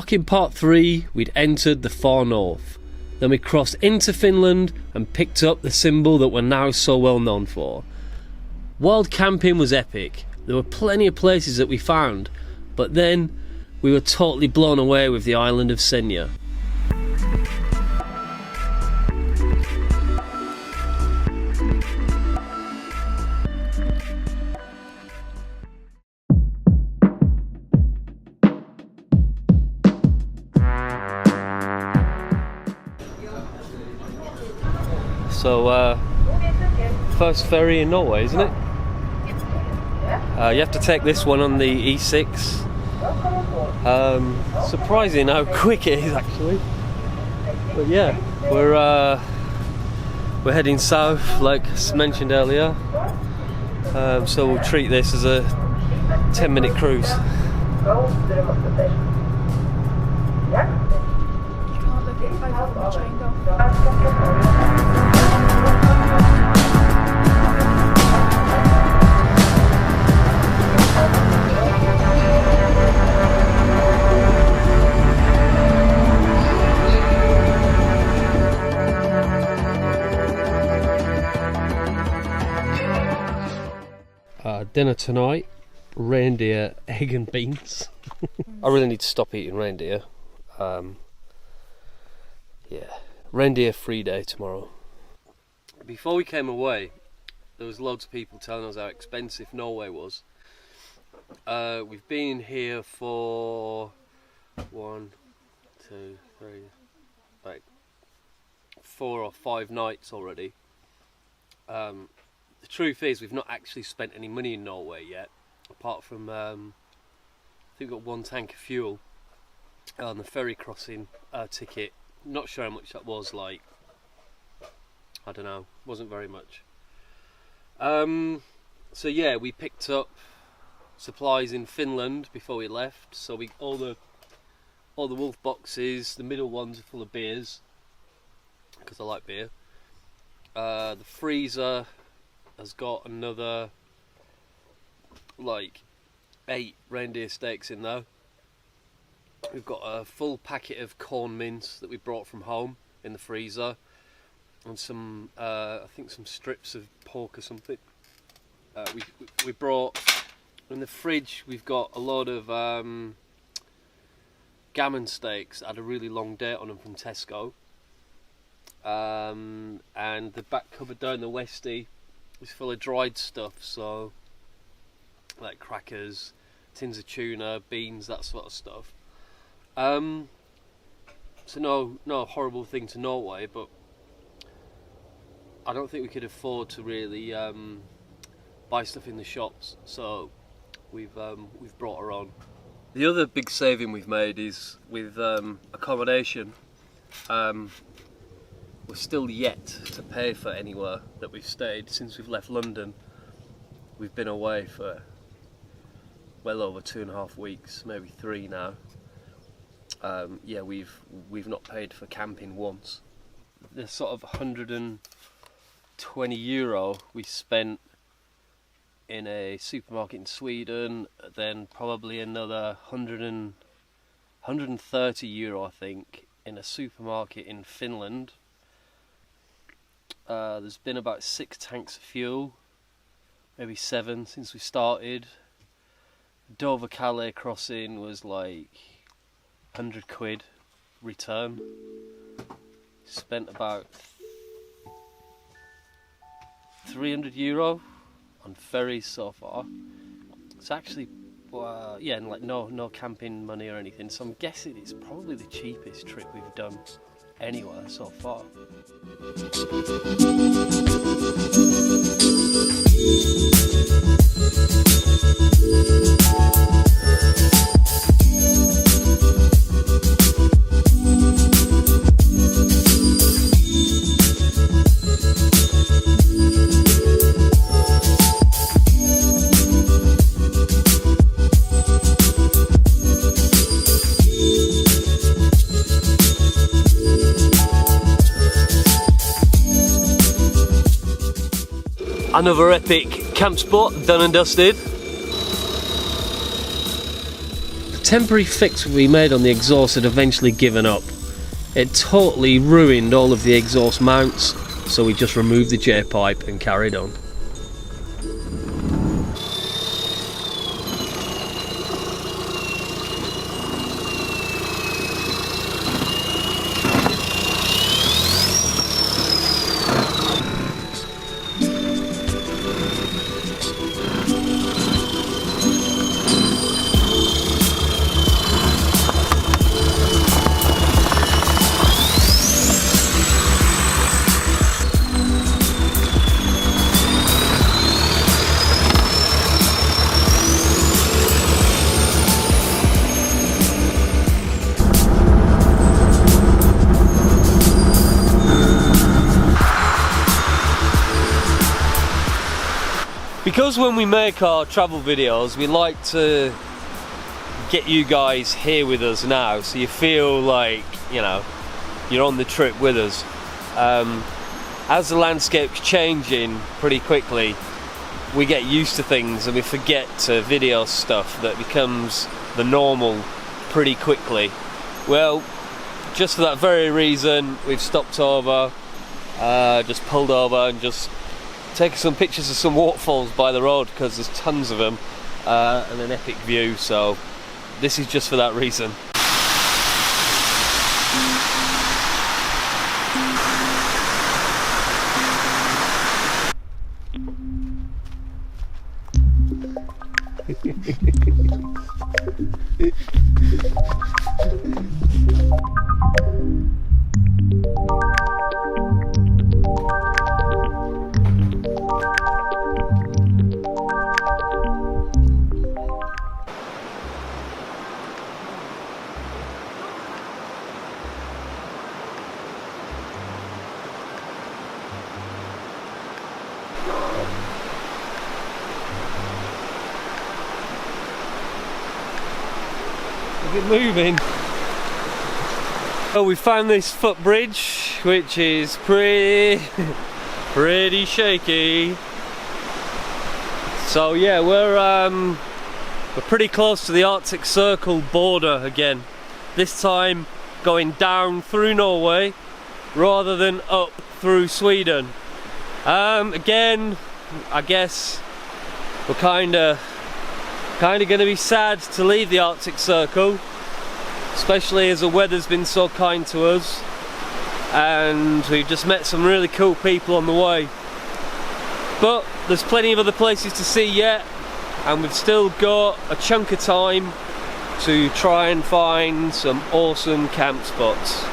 Back in part 3, we'd entered the far north. Then we crossed into Finland and picked up the symbol that we're now so well known for. Wild camping was epic. There were plenty of places that we found, but then we were totally blown away with the island of Senja. So, first ferry in Norway, isn't it? You have to take this one on the E6. Surprising how quick it is, actually. But yeah, we're heading south, like mentioned earlier. So we'll treat this as a 10-minute cruise. You can't look at 5 on the train though. Dinner tonight, reindeer, egg and beans. I really need to stop eating reindeer. Yeah, reindeer free day tomorrow. Before we came away, there was loads of people telling us how expensive Norway was. We've been here for 1, 2, 3, like 4 or 5 nights already. The truth is, we've not actually spent any money in Norway yet, apart from I think we got 1 tank of fuel on the ferry crossing ticket. Not sure how much that was, like, I don't know, wasn't very much. So yeah, we picked up supplies in Finland before we left. So all the wolf boxes, the middle ones are full of beers because I like beer. The freezer has got another like 8 reindeer steaks in there. We've got a full packet of corn mince that we brought from home in the freezer, and some I think some strips of pork or something. We brought in the fridge. We've got a lot of gammon steaks that had a really long date on them from Tesco, and the back cupboard down the Westie is full of dried stuff, so like crackers, tins of tuna, beans, that sort of stuff. So no horrible thing to Norway, but I don't think we could afford to really buy stuff in the shops, so we've brought our own. The other big saving we've made is with accommodation. We're still yet to pay for anywhere that we've stayed since we've left London. We've been away for well over 2.5 weeks, maybe 3 now. Yeah, we've not paid for camping once. The sort of €120 we spent in a supermarket in Sweden, then probably another €130 I think in a supermarket in Finland. There's been about 6 tanks of fuel, maybe 7 since we started. Dover-Calais crossing was like £100 return. Spent about €300 on ferries so far. It's actually, yeah, and like no camping money or anything. So I'm guessing it's probably the cheapest trip we've done anywhere so far. Another epic camp spot, done and dusted. The temporary fix we made on the exhaust had eventually given up. It totally ruined all of the exhaust mounts, so we just removed the J-pipe and carried on. Because when we make our travel videos, we like to get you guys here with us now, so you feel like, you know, you're on the trip with us. As the landscape's changing pretty quickly, we get used to things and we forget to video stuff that becomes the normal pretty quickly. Well, just for that very reason, we've stopped over, just pulled over and just taking some pictures of some waterfalls by the road, because there's tons of them, and an epic view, so this is just for that reason. Look at moving. Well, we found this footbridge, which is pretty shaky. So yeah, we're pretty close to the Arctic Circle border again. This time going down through Norway rather than up through Sweden. Again, I guess we're kind of going to be sad to leave the Arctic Circle, especially as the weather's been so kind to us, and we've just met some really cool people on the way. But there's plenty of other places to see yet, and we've still got a chunk of time to try and find some awesome camp spots.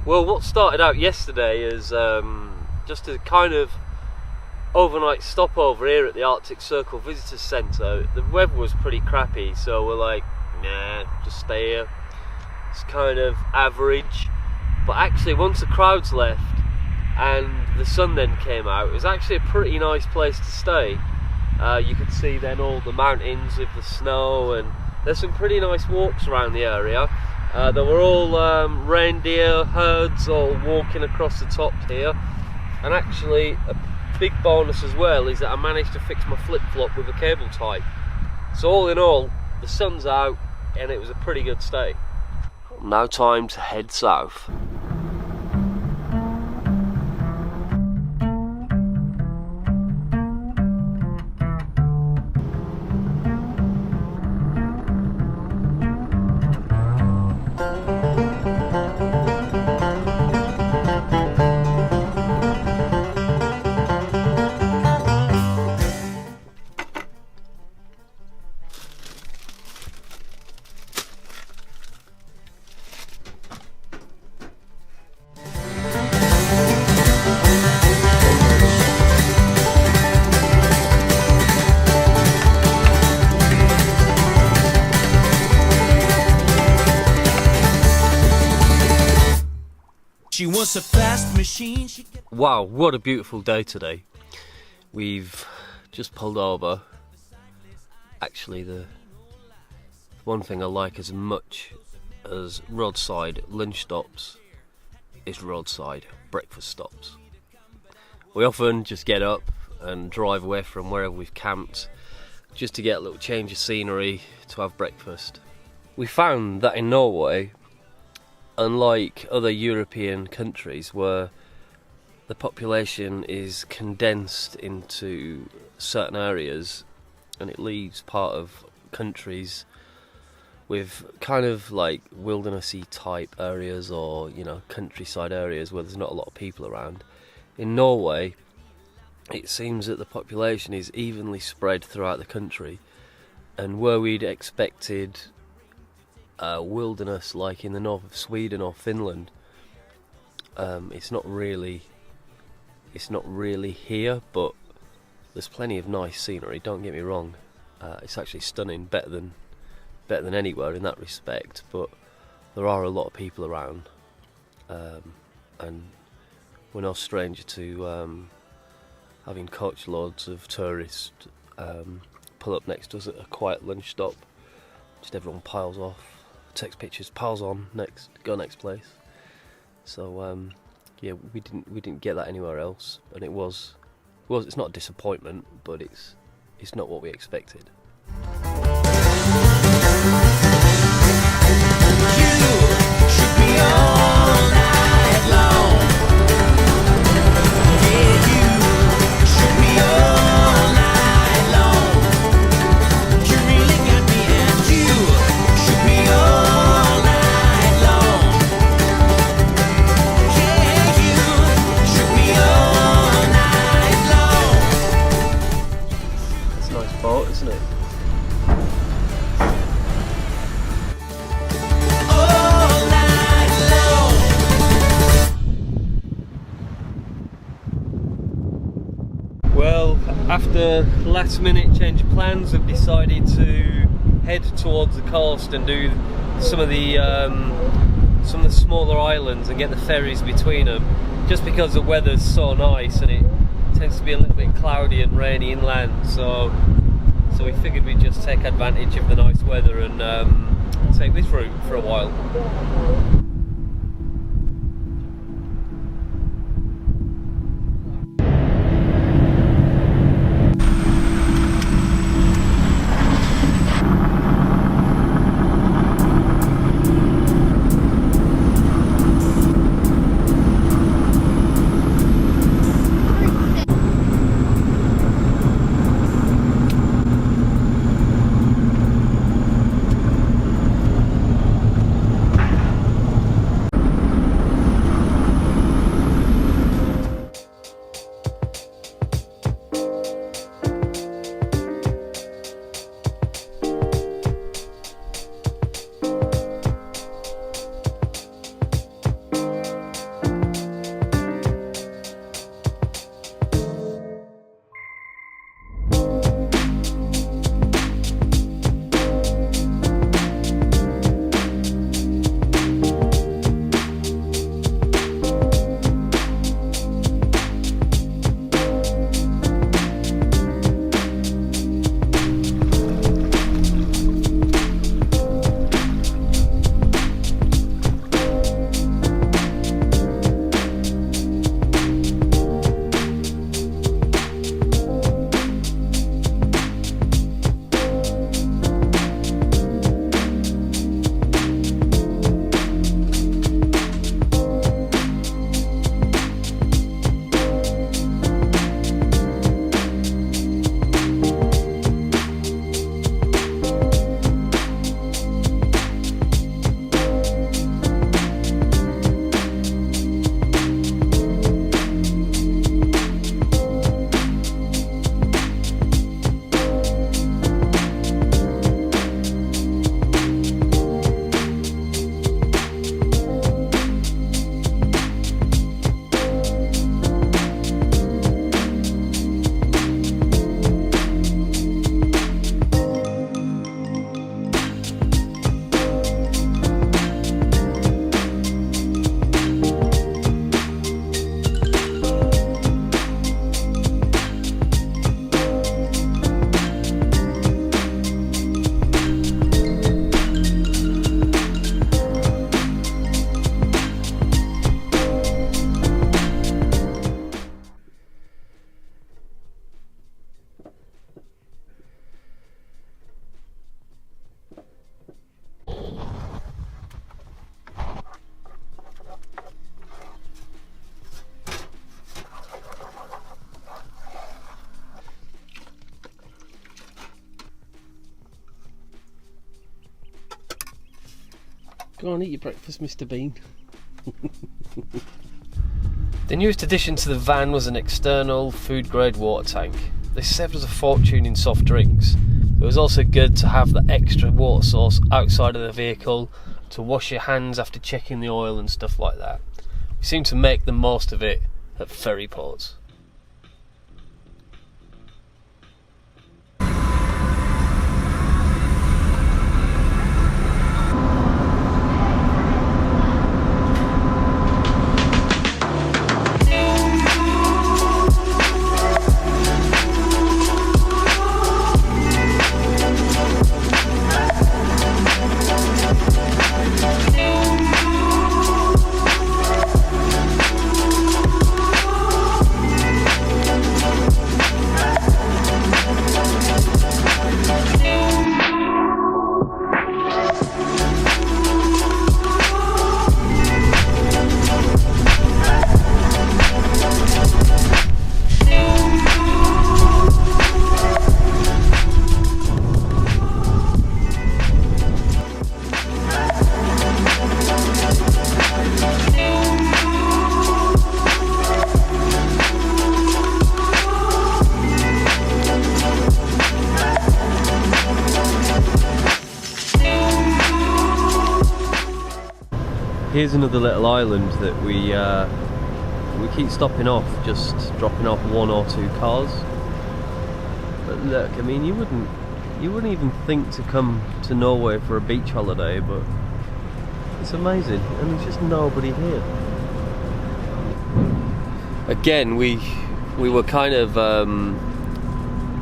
Well, what started out yesterday as just a kind of overnight stopover here at the Arctic Circle Visitor Centre. The weather was pretty crappy, so we're like, nah, just stay here. It's kind of average. But actually, once the crowds left and the sun then came out, it was actually a pretty nice place to stay. You could see then all the mountains with the snow, and there's some pretty nice walks around the area. There were all reindeer herds all walking across the top here. And actually, a big bonus as well is that I managed to fix my flip-flop with a cable tie. So all in all, the sun's out and it was a pretty good stay. Now time to head south. She wants a fast machine. Wow, what a beautiful day today. We've just pulled over. Actually, the one thing I like as much as roadside lunch stops is roadside breakfast stops. We often just get up and drive away from wherever we've camped just to get a little change of scenery to have breakfast. We found that in Norway, unlike other European countries where the population is condensed into certain areas and it leaves part of countries with kind of like wildernessy type areas, or countryside areas where there's not a lot of people around. In Norway, it seems that the population is evenly spread throughout the country, and where we'd expected wilderness like in the north of Sweden or Finland, it's not really here, but there's plenty of nice scenery, don't get me wrong. It's actually stunning, better than anywhere in that respect, but there are a lot of people around, and we're no stranger to having coachloads of tourists pull up next to us at a quiet lunch stop. Just everyone piles off, takes pictures, piles on, go next place. So yeah, we didn't get that anywhere else, and it's not a disappointment, but it's not what we expected. Well, after last minute change of plans, I've decided to head towards the coast and do some of the smaller islands and get the ferries between them, just because the weather's so nice and it tends to be a little bit cloudy and rainy inland. So we figured we'd just take advantage of the nice weather and take this route for a while. Go on, eat your breakfast, Mr. Bean. The newest addition to the van was an external food-grade water tank. This saved us a fortune in soft drinks. It was also good to have the extra water source outside of the vehicle to wash your hands after checking the oil and stuff like that. We seem to make the most of it at ferry ports. Here's another little island that we keep stopping off, just dropping off 1 or 2 cars. But look, I mean, you wouldn't even think to come to Norway for a beach holiday, but it's amazing, and there's just nobody here. Again, we were kind of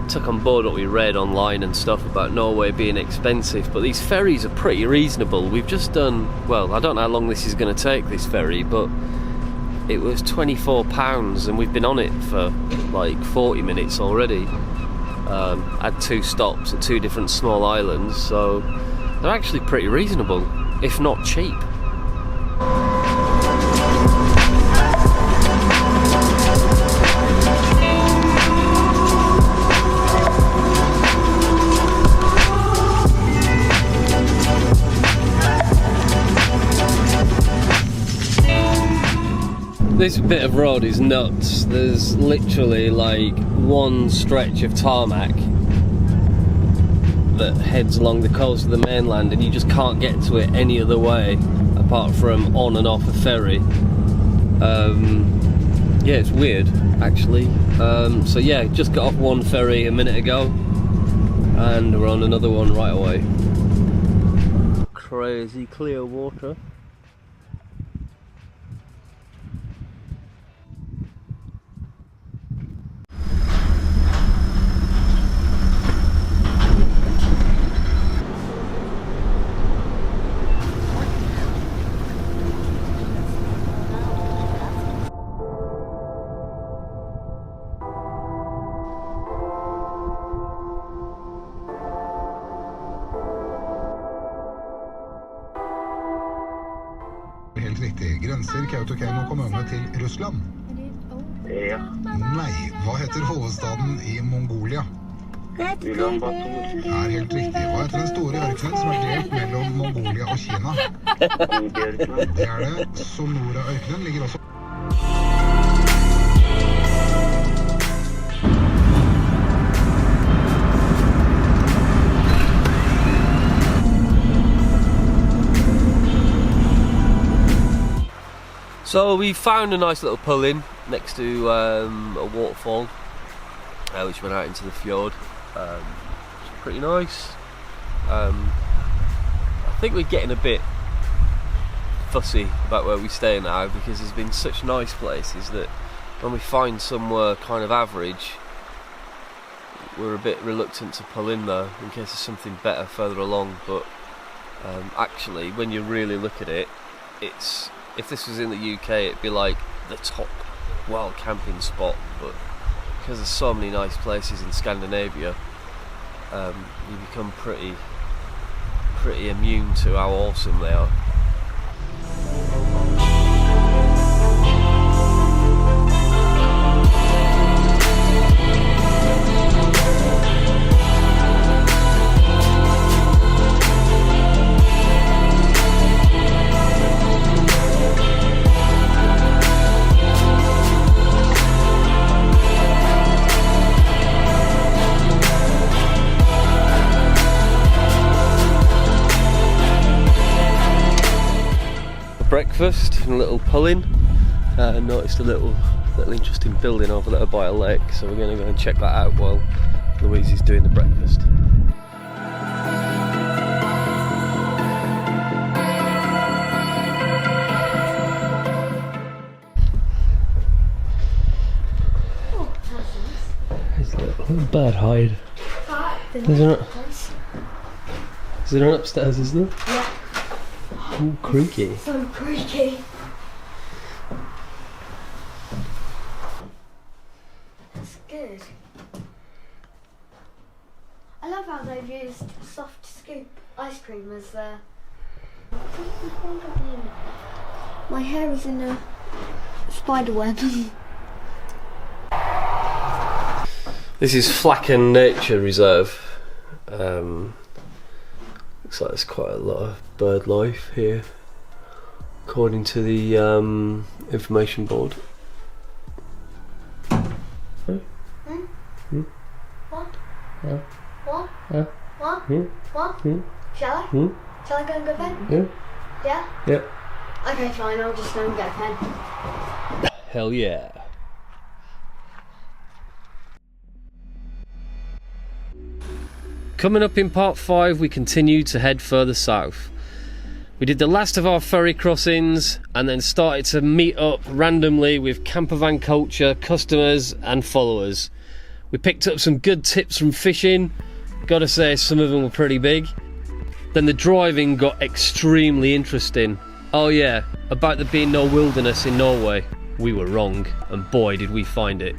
took on board what we read online and stuff about Norway being expensive, but these ferries are pretty reasonable. We've just done, well, I don't know how long this is going to take, this ferry, but it was £24 and we've been on it for like 40 minutes already. Had 2 stops at 2 different small islands, so they're actually pretty reasonable, if not cheap. This bit of road is nuts. There's literally like one stretch of tarmac that heads along the coast of the mainland, and you just can't get to it any other way apart from on and off a ferry. Yeah, it's weird actually. So yeah, just got off one ferry a minute ago and we're on another one right away. Crazy clear water. Helt riktig. Grenser Kautokeino kommune til Russland? Ja. Nei. Hva heter hovedstaden i Mongolia? Ulaanbaatar. Er helt riktig. Hva heter den store ørkenen som delt mellom Mongolia og Kina? Gobi-ørkenen. Det det. Sonora-ørkenen ligger også. So we found a nice little pull-in next to a waterfall, which went out into the fjord. Pretty nice. I think we're getting a bit fussy about where we stay now, because there's been such nice places that when we find somewhere kind of average, we're a bit reluctant to pull in there in case there's something better further along. But actually, when you really look at it, it's, if this was in the UK, it'd be like the top wild camping spot, but because there's so many nice places in Scandinavia, you become pretty immune to how awesome they are. breakfast and a little pull-in. Noticed a little interesting building over there by a lake, so we're going to go and check that out while Louise is doing the breakfast. There's a little bird hide. Is there an upstairs, is there? Yeah. Ooh, creaky. So creaky. That's good. I love how they've used soft scoop ice cream as their... My hair is in a spider web. This is Flacken Nature Reserve. Looks like there's quite a lot of bird life here, according to the information board. What? Yeah. What? Yeah. What? Yeah. What? Yeah. Shall I? Yeah. Shall I go and get a pen? Yeah. Yeah? Yeah. Okay, fine, I'll just go and get a pen. Hell yeah. Coming up in part 5, we continue to head further south. We did the last of our ferry crossings and then started to meet up randomly with campervan culture customers and followers. We picked up some good tips from fishing. Gotta say, some of them were pretty big. Then the driving got extremely interesting. Oh yeah, about there being no wilderness in Norway. We were wrong, and boy did we find it.